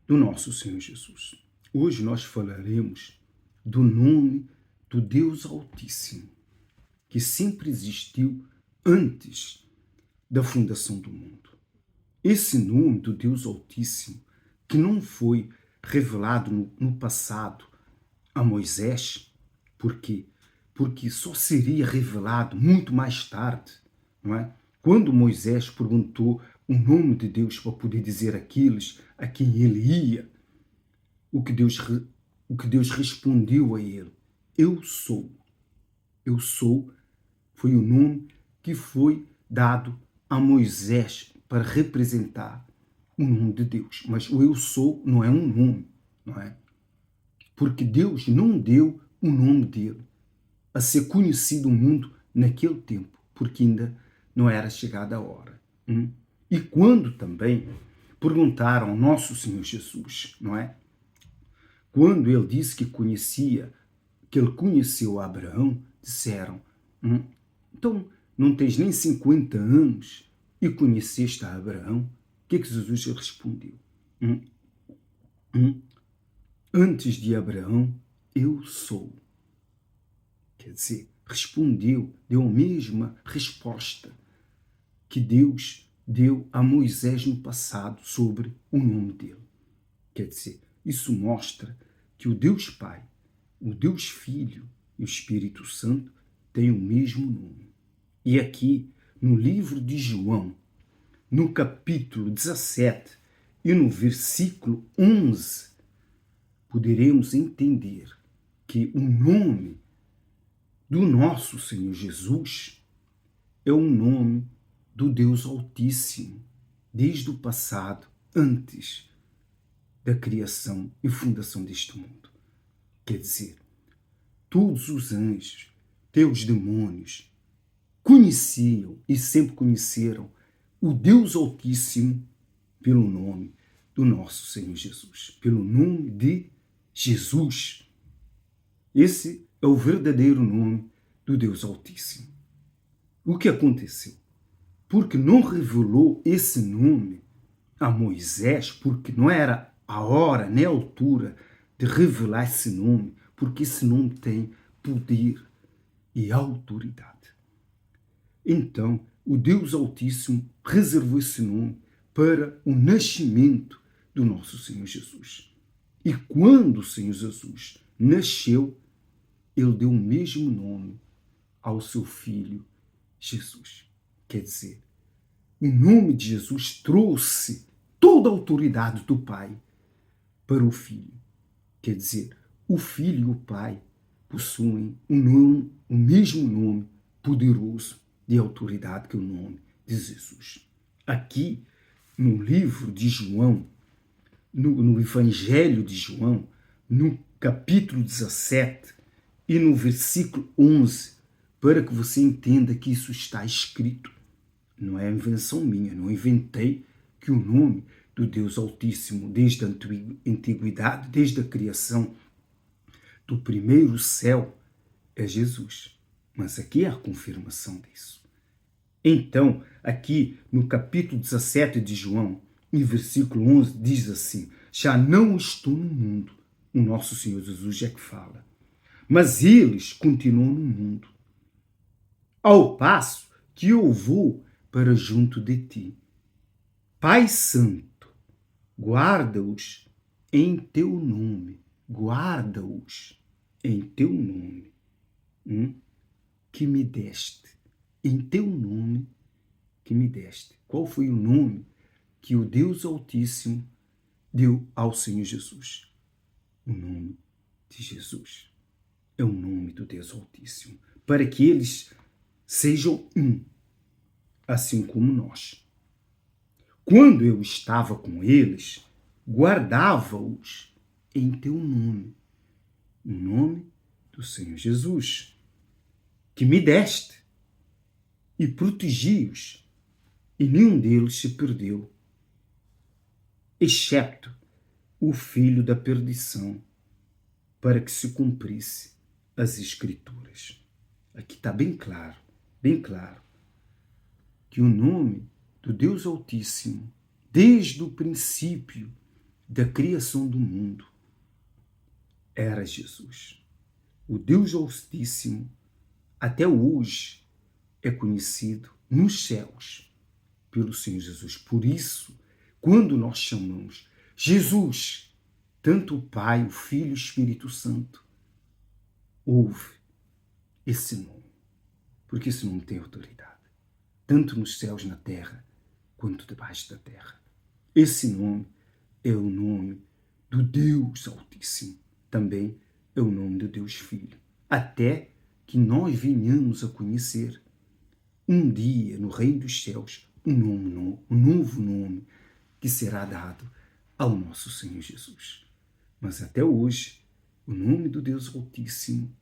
do nosso Senhor Jesus. Hoje nós falaremos do nome do Deus Altíssimo, que sempre existiu antes da fundação do mundo. Esse nome do Deus Altíssimo, que não foi revelado no passado a Moisés, por quê? Porque só seria revelado muito mais tarde, não é? Quando Moisés perguntou o nome de Deus para poder dizer àqueles a quem ele ia, o que Deus respondeu a ele: Eu sou. Eu sou foi o nome que foi dado a Moisés para representar o nome de Deus. Mas o eu sou não é um nome, não é? Porque Deus não deu o nome dele a ser conhecido no mundo naquele tempo, porque ainda não era chegada a hora. E quando também perguntaram ao nosso Senhor Jesus, não é? Quando ele disse que ele conheceu Abraão, disseram, então não tens nem 50 anos e conheceste a Abraão? O que é que Jesus lhe respondeu? Antes de Abraão, eu sou. Quer dizer, respondeu, deu a mesma resposta que Deus deu a Moisés no passado sobre o nome dele. Quer dizer, isso mostra que o Deus Pai, o Deus Filho e o Espírito Santo têm o mesmo nome. E aqui, no livro de João, no capítulo 17 e no versículo 11, poderemos entender que o nome do nosso Senhor Jesus é o nome do Deus Altíssimo, desde o passado, antes da criação e fundação deste mundo. Quer dizer, todos os anjos, teus demônios, conheciam e sempre conheceram o Deus Altíssimo pelo nome do nosso Senhor Jesus, pelo nome de Jesus. Esse é o verdadeiro nome do Deus Altíssimo. O que aconteceu? Porque não revelou esse nome a Moisés, porque não era a hora nem a altura de revelar esse nome, porque esse nome tem poder e autoridade. Então, o Deus Altíssimo reservou esse nome para o nascimento do nosso Senhor Jesus. E quando o Senhor Jesus nasceu, ele deu o mesmo nome ao seu filho Jesus. Quer dizer, o nome de Jesus trouxe toda a autoridade do Pai para o Filho. Quer dizer, o Filho e o Pai possuem o mesmo nome poderoso de autoridade que é o nome de Jesus. Aqui, no livro de João, no Evangelho de João, no capítulo 17 e no versículo 11, para que você entenda que isso está escrito. Não é invenção minha, não inventei que o nome do Deus Altíssimo, desde a antiguidade, desde a criação do primeiro céu, é Jesus. Mas aqui é a confirmação disso. Então, aqui no capítulo 17 de João, em versículo 11, diz assim: já não estou no mundo, o nosso Senhor Jesus é que fala, mas eles continuam no mundo, ao passo que eu vou para junto de ti. Pai Santo, guarda-os em teu nome, guarda-os em teu nome, que me deste, em teu nome que me deste. Qual foi o nome que o Deus Altíssimo deu ao Senhor Jesus? O nome de Jesus. É o nome do Deus Altíssimo, para que eles sejam um, assim como nós. Quando eu estava com eles, guardava-os em teu nome, o nome do Senhor Jesus, que me deste, e protegi-os, e nenhum deles se perdeu, excepto o filho da perdição, para que se cumprisse as Escrituras. Aqui está bem claro, que o nome do Deus Altíssimo, desde o princípio da criação do mundo era Jesus. O Deus Altíssimo, até hoje, é conhecido nos céus pelo Senhor Jesus. Por isso, quando nós chamamos Jesus, tanto o Pai, o Filho e o Espírito Santo, ouve esse nome, porque esse nome tem autoridade, tanto nos céus, na terra, quanto debaixo da terra. Esse nome é o nome do Deus Altíssimo, também é o nome do Deus Filho, até que nós venhamos a conhecer um dia no reino dos céus um novo nome que será dado ao nosso Senhor Jesus. Mas até hoje, o nome do Deus Altíssimo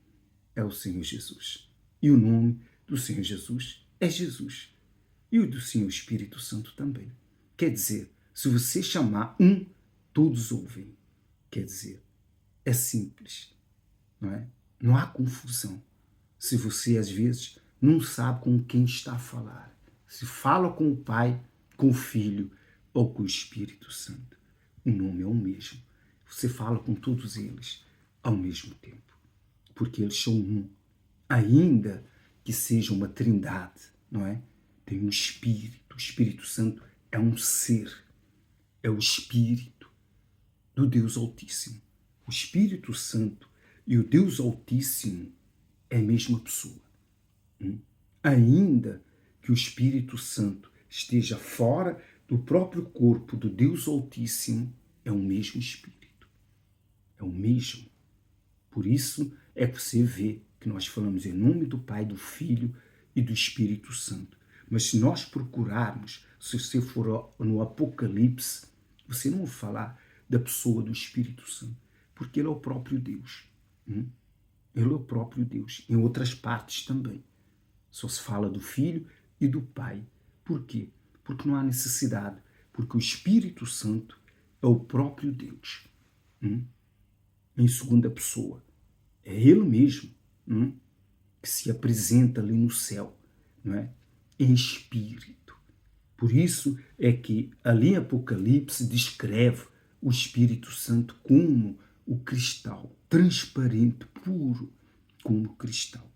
é o Senhor Jesus. E o nome do Senhor Jesus é Jesus. E o do Senhor Espírito Santo também. Quer dizer, se você chamar um, todos ouvem. Quer dizer, é simples, não é? Não há confusão. Se você, às vezes, não sabe com quem está a falar, se fala com o Pai, com o Filho ou com o Espírito Santo, o nome é o mesmo. Você fala com todos eles ao mesmo tempo, porque eles são um, ainda que seja uma trindade, não é? Tem um Espírito, o Espírito Santo é um ser, é o Espírito do Deus Altíssimo. O Espírito Santo e o Deus Altíssimo é a mesma pessoa. Ainda que o Espírito Santo esteja fora do próprio corpo do Deus Altíssimo, é o mesmo Espírito. É o mesmo. Por isso é que você vê que nós falamos em nome do Pai, do Filho e do Espírito Santo. Mas se nós procurarmos, se você for no Apocalipse, você não vai falar da pessoa do Espírito Santo, porque ele é o próprio Deus. Ele é o próprio Deus. Em outras partes também. Só se fala do Filho e do Pai. Por quê? Porque não há necessidade. Porque o Espírito Santo é o próprio Deus. Em segunda pessoa. É ele mesmo que se apresenta ali no céu, não é? Em espírito. Por isso é que ali em Apocalipse descreve o Espírito Santo como o cristal, transparente, puro, como cristal.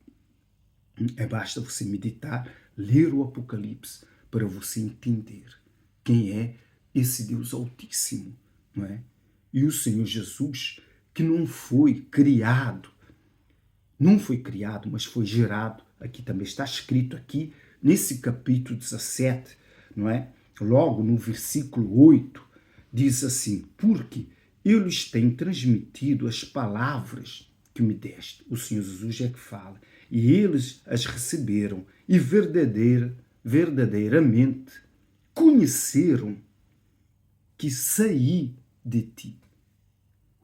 Basta você meditar, ler o Apocalipse para você entender quem é esse Deus Altíssimo, não é? E o Senhor Jesus, que não foi criado, mas foi gerado, aqui também está escrito aqui, nesse capítulo 17, não é? Logo no versículo 8, diz assim, porque eu lhes tenho transmitido as palavras que me deste. O Senhor Jesus é que fala. E eles as receberam e verdadeiramente conheceram que saí de ti.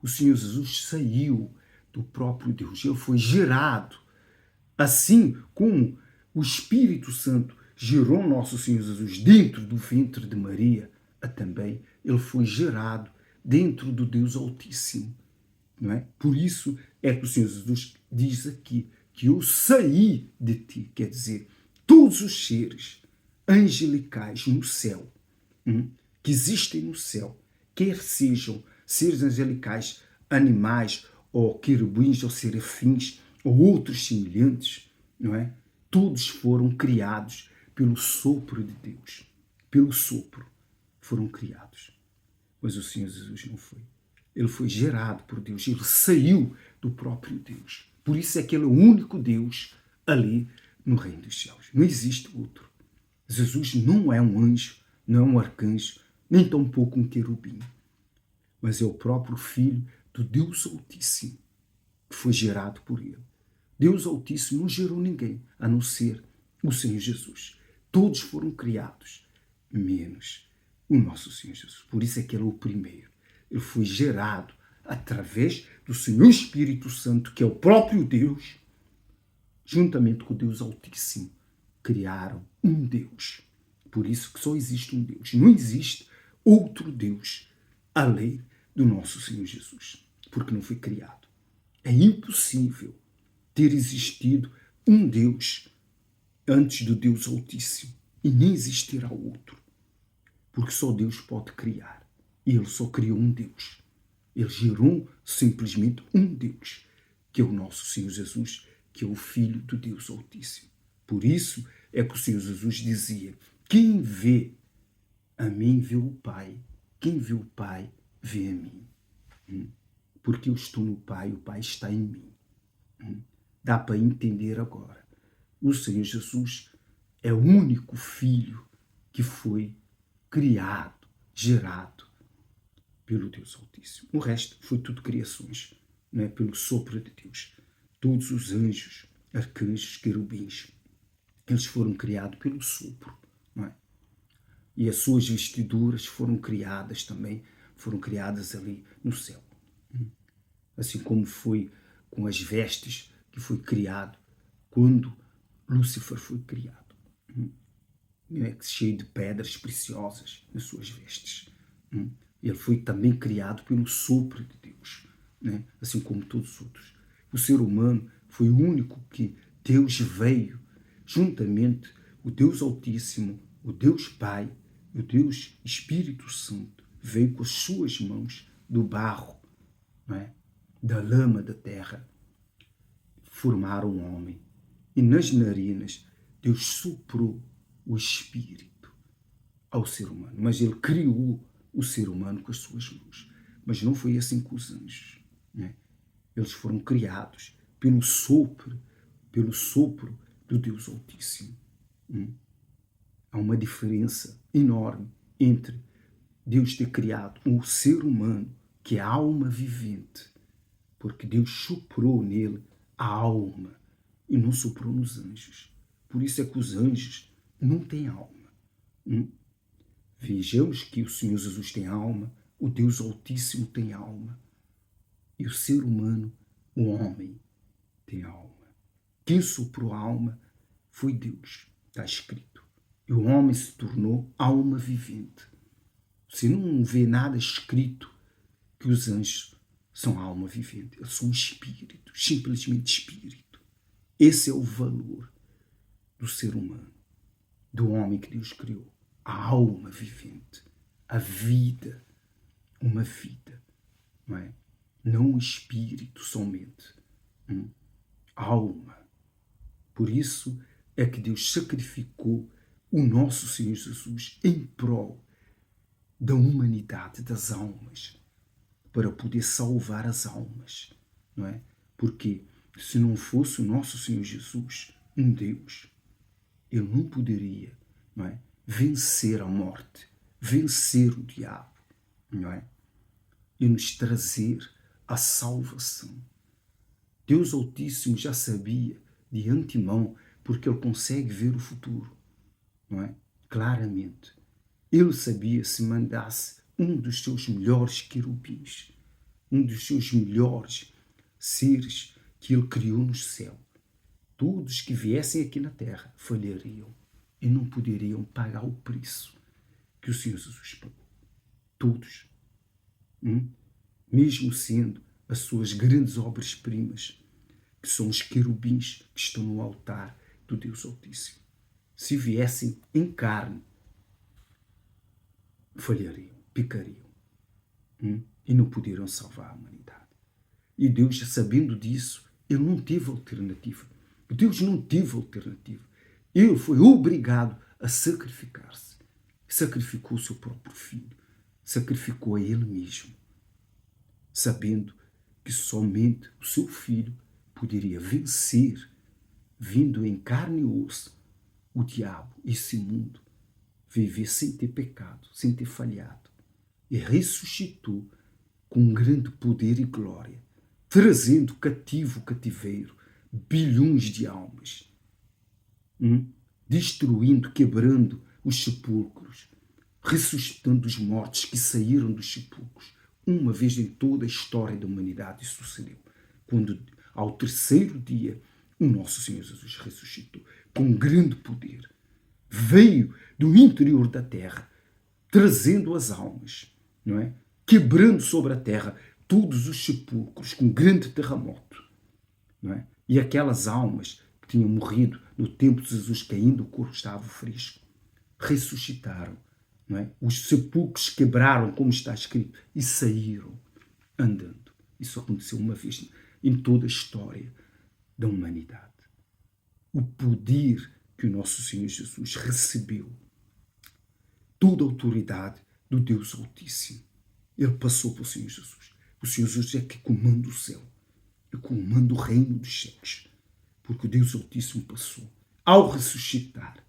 O Senhor Jesus saiu do próprio Deus. Ele foi gerado. Assim como o Espírito Santo gerou nosso Senhor Jesus dentro do ventre de Maria, também ele foi gerado dentro do Deus Altíssimo. Não é? Por isso é que o Senhor Jesus diz aqui que eu saí de ti, quer dizer, todos os seres angelicais no céu, que existem no céu, quer sejam seres angelicais, animais, ou querubins, ou serafins, ou outros semelhantes, não é? Todos foram criados pelo sopro de Deus. Pelo sopro foram criados. Mas o Senhor Jesus não foi. Ele foi gerado por Deus. Ele saiu do próprio Deus. Por isso é que ele é o único Deus ali no reino dos céus. Não existe outro. Jesus não é um anjo, não é um arcanjo, nem tampouco um querubim. Mas é o próprio Filho do Deus Altíssimo, que foi gerado por ele. Deus Altíssimo não gerou ninguém, a não ser o Senhor Jesus. Todos foram criados, menos o nosso Senhor Jesus. Por isso é que ele é o primeiro. Ele foi gerado através do Senhor Espírito Santo, que é o próprio Deus, juntamente com o Deus Altíssimo, criaram um Deus. Por isso que só existe um Deus. Não existe outro Deus além do nosso Senhor Jesus, porque não foi criado. É impossível ter existido um Deus antes do Deus Altíssimo e nem existirá outro, porque só Deus pode criar. E ele só criou um Deus. Ele gerou simplesmente um Deus, que é o nosso Senhor Jesus, que é o Filho do Deus Altíssimo. Por isso é que o Senhor Jesus dizia: quem vê a mim vê o Pai. Quem vê o Pai vê a mim. Porque eu estou no Pai, o Pai está em mim. Dá para entender agora. O Senhor Jesus é o único Filho que foi criado, gerado pelo Deus Altíssimo. O resto foi tudo criações, não é? Pelo sopro de Deus. Todos os anjos, arcanjos, querubins, eles foram criados pelo sopro, não é? E as suas vestiduras foram criadas também, foram criadas ali no céu. Assim como foi com as vestes que foi criado quando Lúcifer foi criado. Cheio de pedras preciosas nas suas vestes. Ele foi também criado pelo sopro de Deus, né? Assim como todos os outros. O ser humano foi o único que Deus veio, juntamente o Deus Altíssimo, o Deus Pai, o Deus Espírito Santo, veio com as suas mãos do barro, né? Da lama da terra, formaram um homem. E nas narinas, Deus soprou o Espírito ao ser humano. Mas ele criou o ser humano com as suas mãos. Mas não foi assim com os anjos, né? Eles foram criados pelo sopro do Deus Altíssimo. Há uma diferença enorme entre Deus ter criado um ser humano, que é a alma vivente, porque Deus soprou nele a alma e não soprou nos anjos. Por isso é que os anjos não têm alma. Vejamos que o Senhor Jesus tem alma, o Deus Altíssimo tem alma, e o ser humano, o homem, tem alma. Quem soprou a alma foi Deus, está escrito. E o homem se tornou alma vivente. Você não vê nada escrito que os anjos são alma vivente. Eles são espírito, simplesmente espírito. Esse é o valor do ser humano, do homem que Deus criou. A alma vivente, a vida, uma vida, não é? Não o espírito somente, alma. Por isso é que Deus sacrificou o nosso Senhor Jesus em prol da humanidade, das almas, para poder salvar as almas, não é? Porque se não fosse o nosso Senhor Jesus, um Deus, ele não poderia, não é, vencer a morte, vencer o diabo, não é? E nos trazer a salvação. Deus Altíssimo já sabia de antemão, porque ele consegue ver o futuro, não é? Claramente. Ele sabia, se mandasse um dos seus melhores querubins, um dos seus melhores seres que ele criou no céu, todos que viessem aqui na terra falhariam e não poderiam pagar o preço que o Senhor Jesus pagou. Todos. Mesmo sendo as suas grandes obras-primas, que são os querubins que estão no altar do Deus Altíssimo. Se viessem em carne, falhariam, pecariam, e não poderiam salvar a humanidade. E Deus, sabendo disso, ele não teve alternativa. Deus não teve alternativa. Ele foi obrigado a sacrificar-se. Sacrificou o seu próprio filho. Sacrificou a ele mesmo, sabendo que somente o seu filho poderia vencer, vindo em carne e osso, o diabo, esse mundo, viver sem ter pecado, sem ter falhado. E ressuscitou com grande poder e glória, trazendo cativo o cativeiro, bilhões de almas, destruindo, quebrando os sepulcros, ressuscitando os mortos que saíram dos sepulcros. Uma vez em toda a história da humanidade isso sucedeu, quando ao terceiro dia o nosso Senhor Jesus ressuscitou com grande poder. Veio do interior da terra, trazendo as almas, não é? Quebrando sobre a terra todos os sepulcros com grande terremoto, não é? E aquelas almas que tinham morrido no tempo de Jesus, que ainda o corpo estava fresco, ressuscitaram não é? Os sepulcros quebraram, como está escrito, e saíram andando. Isso aconteceu uma vez em toda a história da humanidade. O poder que o nosso Senhor Jesus recebeu, toda a autoridade do Deus Altíssimo, ele passou para o Senhor Jesus. O Senhor Jesus é que comanda o céu, é que comanda o reino dos céus, porque o Deus Altíssimo passou. Ao ressuscitar,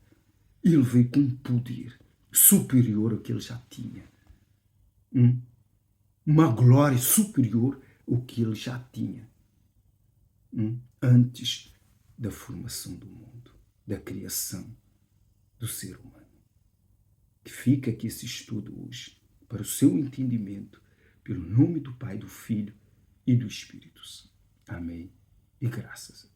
ele veio com um poder superior ao que ele já tinha. Uma glória superior ao que ele já tinha. Antes da formação do mundo, da criação do ser humano. Que fica aqui esse estudo hoje, para o seu entendimento, pelo nome do Pai, do Filho e do Espírito Santo. Amém. E graças a Deus.